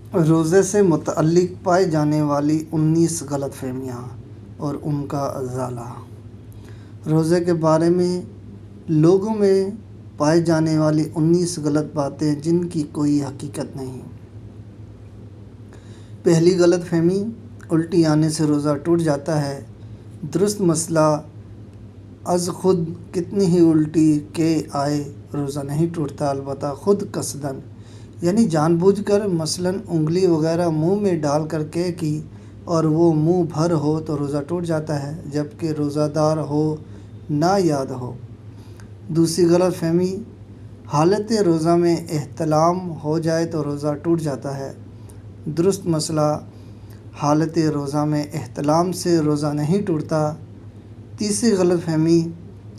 روزے سے متعلق پائی جانے والی 19 غلط فہمیاں اور ان کا ازالہ۔ روزے کے بارے میں لوگوں میں پائی جانے والی 19 غلط باتیں جن کی کوئی حقیقت نہیں۔ پہلی غلط فہمی، الٹی آنے سے روزہ ٹوٹ جاتا ہے۔ درست مسئلہ، از خود کتنی ہی الٹی کے آئے روزہ نہیں ٹوٹتا، البتہ خود قصدن، یعنی جان بوجھ کر، مثلاً انگلی وغیرہ منہ میں ڈال کر کی اور وہ منہ بھر ہو تو روزہ ٹوٹ جاتا ہے، جبکہ روزہ دار ہو نہ یاد ہو۔ دوسری غلط فہمی، حالت روزہ میں احتلام ہو جائے تو روزہ ٹوٹ جاتا ہے۔ درست مسئلہ، حالت روزہ میں احتلام سے روزہ نہیں ٹوٹتا۔ تیسری غلط فہمی،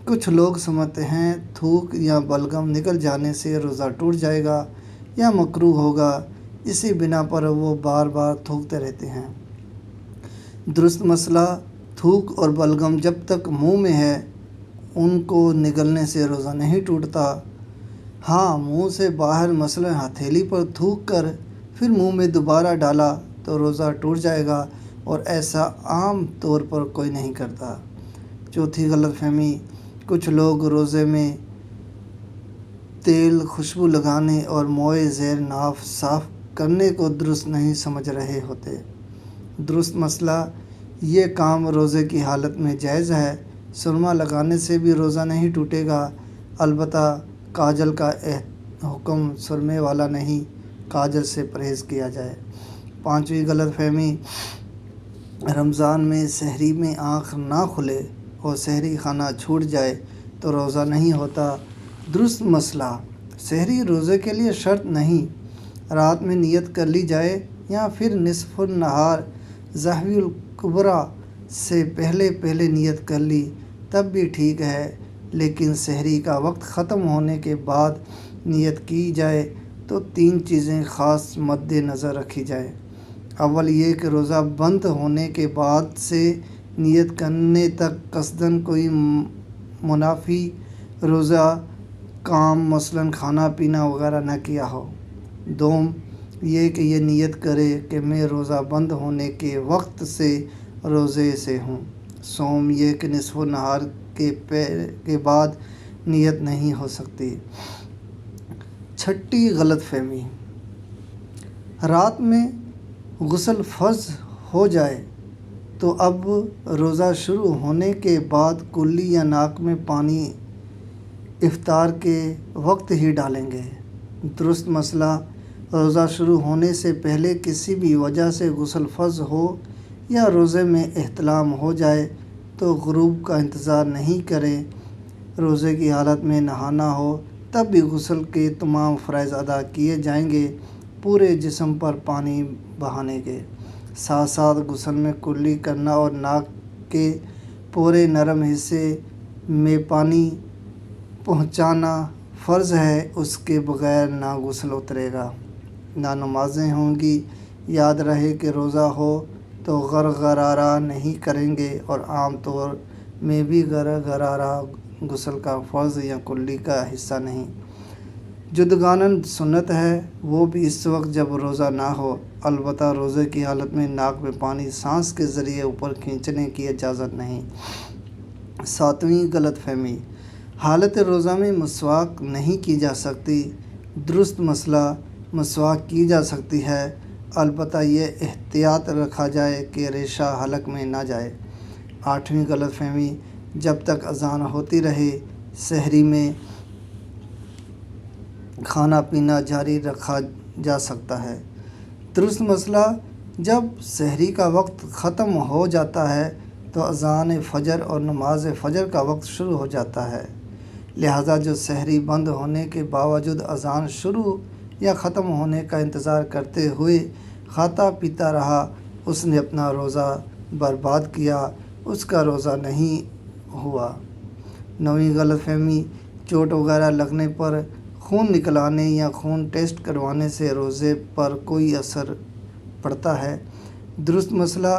کچھ لوگ سمجھتے ہیں تھوک یا بلغم نکل جانے سے روزہ ٹوٹ جائے گا یا مکروہ ہوگا، اسی بنا پر وہ بار بار تھوکتے رہتے ہیں۔ درست مسئلہ، تھوک اور بلغم جب تک منہ میں ہے ان کو نگلنے سے روزہ نہیں ٹوٹتا۔ ہاں، منہ سے باہر مثلاً ہتھیلی پر تھوک کر پھر منہ میں دوبارہ ڈالا تو روزہ ٹوٹ جائے گا، اور ایسا عام طور پر کوئی نہیں کرتا۔ چوتھی غلط فہمی، کچھ لوگ روزے میں تیل، خوشبو لگانے اور موئے زیر ناف صاف کرنے کو درست نہیں سمجھ رہے ہوتے۔ درست مسئلہ، یہ کام روزے کی حالت میں جائز ہے۔ سرما لگانے سے بھی روزہ نہیں ٹوٹے گا، البتہ کاجل کا حکم سرمے والا نہیں، کاجل سے پرہیز کیا جائے۔ پانچویں غلط فہمی، رمضان میں سحری میں آنکھ نہ کھلے اور سحری کھانا چھوٹ جائے تو روزہ نہیں ہوتا۔ درست مسئلہ، سحری روزے کے لیے شرط نہیں، رات میں نیت کر لی جائے یا پھر نصف النہار ظہری الکبریٰ سے پہلے نیت کر لی تب بھی ٹھیک ہے، لیکن سحری کا وقت ختم ہونے کے بعد نیت کی جائے تو 3 چیزیں خاص مد نظر رکھی جائیں۔ اول یہ کہ روزہ بند ہونے کے بعد سے نیت کرنے تک قصداً کوئی منافی روزہ کام مثلاً کھانا پینا وغیرہ نہ کیا ہو۔ دوم یہ کہ یہ نیت کرے کہ میں روزہ بند ہونے کے وقت سے روزے سے ہوں۔ سوم یہ کہ نصف النہار کے بعد نیت نہیں ہو سکتی۔ چھٹی غلط فہمی، رات میں غسل فرض ہو جائے تو اب روزہ شروع ہونے کے بعد کلی یا ناک میں پانی افطار کے وقت ہی ڈالیں گے۔ درست مسئلہ، روزہ شروع ہونے سے پہلے کسی بھی وجہ سے غسل فرض ہو یا روزے میں احتلام ہو جائے تو غروب کا انتظار نہیں کریں، روزے کی حالت میں نہانا ہو تب بھی غسل کے تمام فرائض ادا کیے جائیں گے، پورے جسم پر پانی بہانے کے ساتھ ساتھ غسل میں کلی کرنا اور ناک کے پورے نرم حصے میں پانی پہنچانا فرض ہے، اس کے بغیر نہ غسل اترے گا نہ نمازیں ہوں گی۔ یاد رہے کہ روزہ ہو تو غرغرارہ نہیں کریں گے، اور عام طور میں بھی غرغرارہ غسل کا فرض یا کلی کا حصہ نہیں، جدگاناً سنت ہے، وہ بھی اس وقت جب روزہ نہ ہو۔ البتہ روزے کی حالت میں ناک میں پانی سانس کے ذریعے اوپر کھینچنے کی اجازت نہیں۔ ساتویں غلط فہمی، حالت روزہ میں مسواک نہیں کی جا سکتی۔ درست مسئلہ، مسواک کی جا سکتی ہے، البتہ یہ احتیاط رکھا جائے کہ ریشہ حلق میں نہ جائے۔ آٹھویں غلط فہمی، جب تک اذان ہوتی رہے سحری میں کھانا پینا جاری رکھا جا سکتا ہے۔ درست مسئلہ، جب سحری کا وقت ختم ہو جاتا ہے تو اذان فجر اور نماز فجر کا وقت شروع ہو جاتا ہے، لہٰذا جو سحری بند ہونے کے باوجود اذان شروع یا ختم ہونے کا انتظار کرتے ہوئے کھاتا پیتا رہا، اس نے اپنا روزہ برباد کیا، اس کا روزہ نہیں ہوا۔ نویں غلط فہمی، چوٹ وغیرہ لگنے پر خون نکلانے یا خون ٹیسٹ کروانے سے روزے پر کوئی اثر پڑتا ہے۔ درست مسئلہ،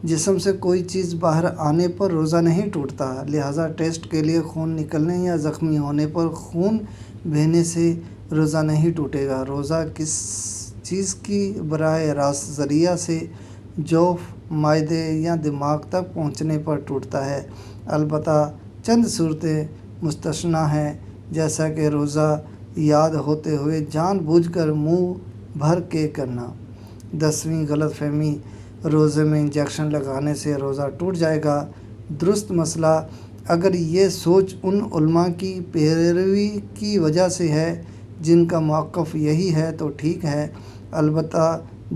جسم سے کوئی چیز باہر آنے پر روزہ نہیں ٹوٹتا، لہٰذا ٹیسٹ کے لیے خون نکلنے یا زخمی ہونے پر خون بہنے سے روزہ نہیں ٹوٹے گا۔ روزہ کس چیز کی براہ راست ذریعہ سے جوف، معدے یا دماغ تک پہنچنے پر ٹوٹتا ہے۔ البتہ چند صورتیں مستثنیٰ ہیں، جیسا کہ روزہ یاد ہوتے ہوئے جان بوجھ کر منہ بھر کے کرنا۔ 10ویں غلط فہمی، روزے میں انجیکشن لگانے سے روزہ ٹوٹ جائے گا۔ درست مسئلہ، اگر یہ سوچ ان علماء کی پیروی کی وجہ سے ہے جن کا موقف یہی ہے تو ٹھیک ہے، البتہ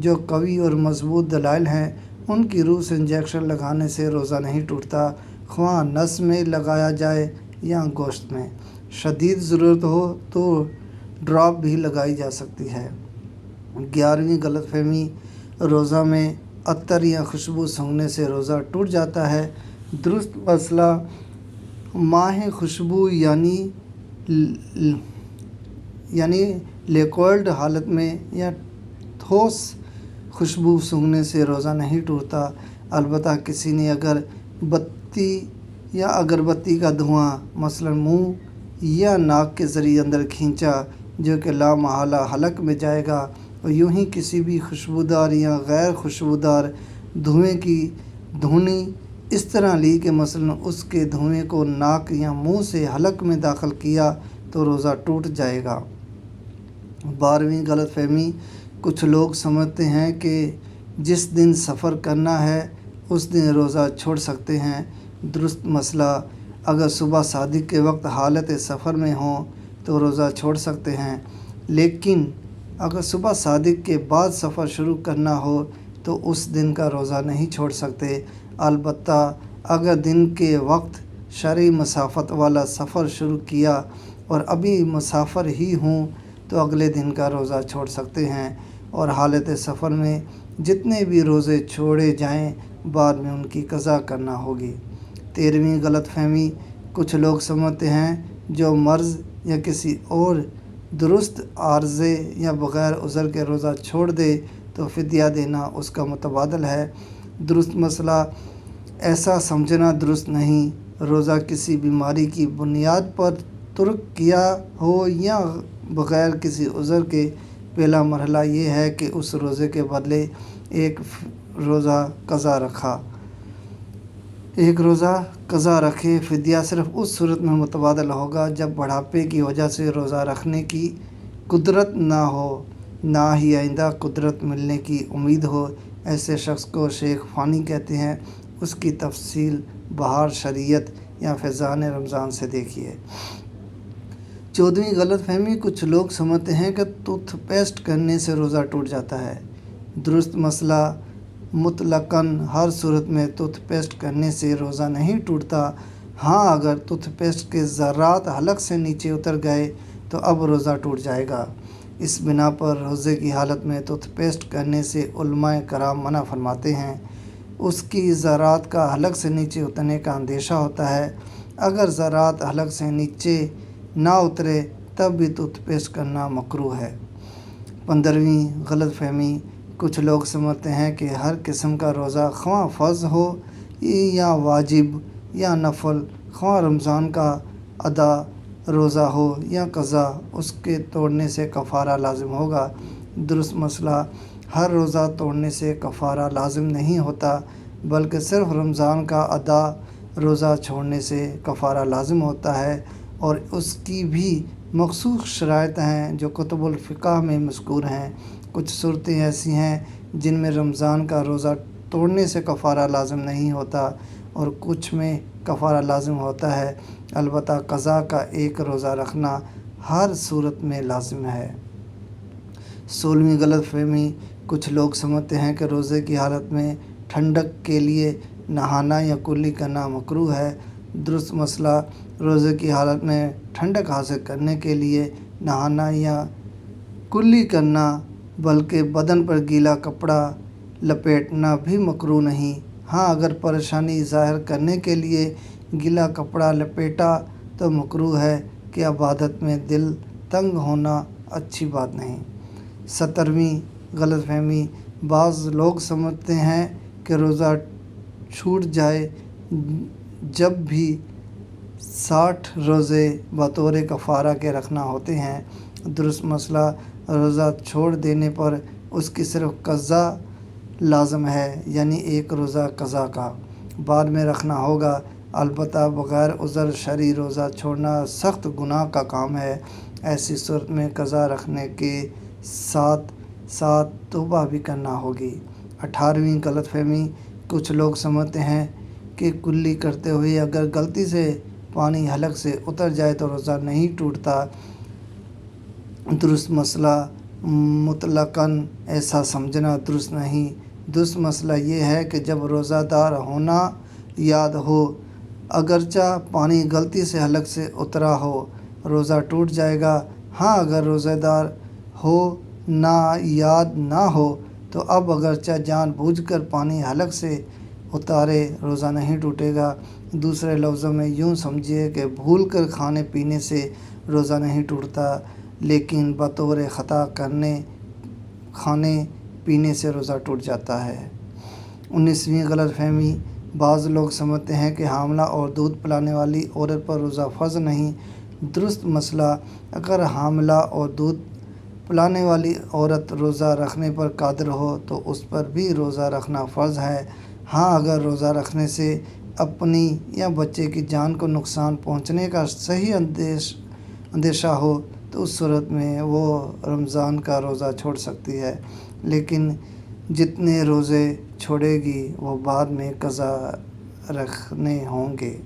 جو قوی اور مضبوط دلائل ہیں ان کی روح سے انجیکشن لگانے سے روزہ نہیں ٹوٹتا، خواہ نس میں لگایا جائے یا گوشت میں۔ شدید ضرورت ہو تو ڈراپ بھی لگائی جا سکتی ہے۔ 11ویں غلط فہمی، روزہ میں عطر یا خوشبو سونگھنے سے روزہ ٹوٹ جاتا ہے۔ درست مسئلہ، ماہ خوشبو یعنی لیکوئڈ حالت میں یا ٹھوس خوشبو سونگھنے سے روزہ نہیں ٹوٹتا، البتہ کسی نے اگر بتی یا اگربتی کا دھواں مثلاً منہ یا ناک کے ذریعے اندر کھینچا جو کہ لا محالہ حلق میں جائے گا، اور یوں ہی کسی بھی خوشبودار یا غیر خوشبودار دھوئیں کی دھونی اس طرح لی کہ مثلاً اس کے دھوئیں کو ناک یا منہ سے حلق میں داخل کیا تو روزہ ٹوٹ جائے گا۔ 12ویں غلط فہمی، کچھ لوگ سمجھتے ہیں کہ جس دن سفر کرنا ہے اس دن روزہ چھوڑ سکتے ہیں۔ درست مسئلہ، اگر صبح صادق کے وقت حالت سفر میں ہوں تو روزہ چھوڑ سکتے ہیں، لیکن اگر صبح صادق کے بعد سفر شروع کرنا ہو تو اس دن کا روزہ نہیں چھوڑ سکتے۔ البتہ اگر دن کے وقت شرعی مسافت والا سفر شروع کیا اور ابھی مسافر ہی ہوں تو اگلے دن کا روزہ چھوڑ سکتے ہیں، اور حالت سفر میں جتنے بھی روزے چھوڑے جائیں بعد میں ان کی قضا کرنا ہوگی۔ 13ویں غلط فہمی، کچھ لوگ سمجھتے ہیں جو مرض یا کسی اور درست عارضے یا بغیر عذر کے روزہ چھوڑ دے تو فدیہ دینا اس کا متبادل ہے۔ درست مسئلہ، ایسا سمجھنا درست نہیں۔ روزہ کسی بیماری کی بنیاد پر ترک کیا ہو یا بغیر کسی عذر کے، پہلا مرحلہ یہ ہے کہ اس روزے کے بدلے ایک روزہ قضا رکھے۔ فدیہ صرف اس صورت میں متبادل ہوگا جب بڑھاپے کی وجہ سے روزہ رکھنے کی قدرت نہ ہو، نہ ہی آئندہ قدرت ملنے کی امید ہو۔ ایسے شخص کو شیخ فانی کہتے ہیں۔ اس کی تفصیل بہار شریعت یا فیضان رمضان سے دیکھیے۔ 14ویں غلط فہمی، کچھ لوگ سمجھتے ہیں کہ ٹوتھ پیسٹ کرنے سے روزہ ٹوٹ جاتا ہے۔ درست مسئلہ، مطلقاً ہر صورت میں ٹوتھ پیسٹ کرنے سے روزہ نہیں ٹوٹتا۔ ہاں، اگر ٹوتھ پیسٹ کے ذرات حلق سے نیچے اتر گئے تو اب روزہ ٹوٹ جائے گا۔ اس بنا پر روزے کی حالت میں ٹوتھ پیسٹ کرنے سے علماء کرام منع فرماتے ہیں۔ اس کی ذرات کا حلق سے نیچے اترنے کا اندیشہ ہوتا ہے۔ اگر ذرات حلق سے نیچے نہ اترے تب بھی ٹوتھ پیسٹ کرنا مکروہ ہے۔ 15ویں غلط فہمی، کچھ لوگ سمجھتے ہیں کہ ہر قسم کا روزہ خواہ فرض ہو یا واجب یا نفل، خواہ رمضان کا ادا روزہ ہو یا قضا، اس کے توڑنے سے کفارہ لازم ہوگا۔ درست مسئلہ، ہر روزہ توڑنے سے کفارہ لازم نہیں ہوتا، بلکہ صرف رمضان کا ادا روزہ چھوڑنے سے کفارہ لازم ہوتا ہے، اور اس کی بھی مخصوص شرائط ہیں جو کتب الفقہ میں مذکور ہیں۔ کچھ صورتیں ایسی ہیں جن میں رمضان کا روزہ توڑنے سے کفارہ لازم نہیں ہوتا اور کچھ میں کفارہ لازم ہوتا ہے، البتہ قضا کا ایک روزہ رکھنا ہر صورت میں لازم ہے۔ 16ویں غلط فہمی، کچھ لوگ سمجھتے ہیں کہ روزے کی حالت میں ٹھنڈک کے لیے نہانا یا کلی کرنا مکروہ ہے۔ درست مسئلہ، روزے کی حالت میں ٹھنڈک حاصل کرنے کے لیے نہانا یا کلی کرنا بلکہ بدن پر گیلا کپڑا لپیٹنا بھی مکروہ نہیں۔ ہاں، اگر پریشانی ظاہر کرنے کے لیے گیلا کپڑا لپیٹا تو مکروہ ہے کہ عبادت میں دل تنگ ہونا اچھی بات نہیں۔ 17ویں غلط فہمی، بعض لوگ سمجھتے ہیں کہ روزہ چھوٹ جائے جب بھی 60 روزے بطور کفارہ کے رکھنا ہوتے ہیں۔ درست مسئلہ، روزہ چھوڑ دینے پر اس کی صرف قضا لازم ہے، یعنی ایک روزہ قضا کا بعد میں رکھنا ہوگا۔ البتہ بغیر عذر شرعی روزہ چھوڑنا سخت گناہ کا کام ہے۔ ایسی صورت میں قضا رکھنے کے ساتھ ساتھ توبہ بھی کرنا ہوگی۔ 18ویں غلط فہمی، کچھ لوگ سمجھتے ہیں کہ کلی کرتے ہوئے اگر غلطی سے پانی حلق سے اتر جائے تو روزہ نہیں ٹوٹتا۔ درست مسئلہ مطلقاً ایسا سمجھنا درست نہیں۔ درست مسئلہ یہ ہے کہ جب روزہ دار ہونا یاد ہو، اگرچہ پانی غلطی سے حلق سے اترا ہو، روزہ ٹوٹ جائے گا۔ ہاں، اگر روزہ دار ہو نہ یاد نہ ہو تو اب اگرچہ جان بوجھ کر پانی حلق سے اتارے روزہ نہیں ٹوٹے گا۔ دوسرے لفظوں میں یوں سمجھیے کہ بھول کر کھانے پینے سے روزہ نہیں ٹوٹتا، لیکن بطور خطا کھانے پینے سے روزہ ٹوٹ جاتا ہے۔ 19ویں غلط فہمی، بعض لوگ سمجھتے ہیں کہ حاملہ اور دودھ پلانے والی عورت پر روزہ فرض نہیں۔ درست مسئلہ، اگر حاملہ اور دودھ پلانے والی عورت روزہ رکھنے پر قادر ہو تو اس پر بھی روزہ رکھنا فرض ہے۔ ہاں، اگر روزہ رکھنے سے اپنی یا بچے کی جان کو نقصان پہنچنے کا صحیح اندیشہ ہو تو اس صورت میں وہ رمضان کا روزہ چھوڑ سکتی ہے، لیکن جتنے روزے چھوڑے گی وہ بعد میں قضا رکھنے ہوں گے۔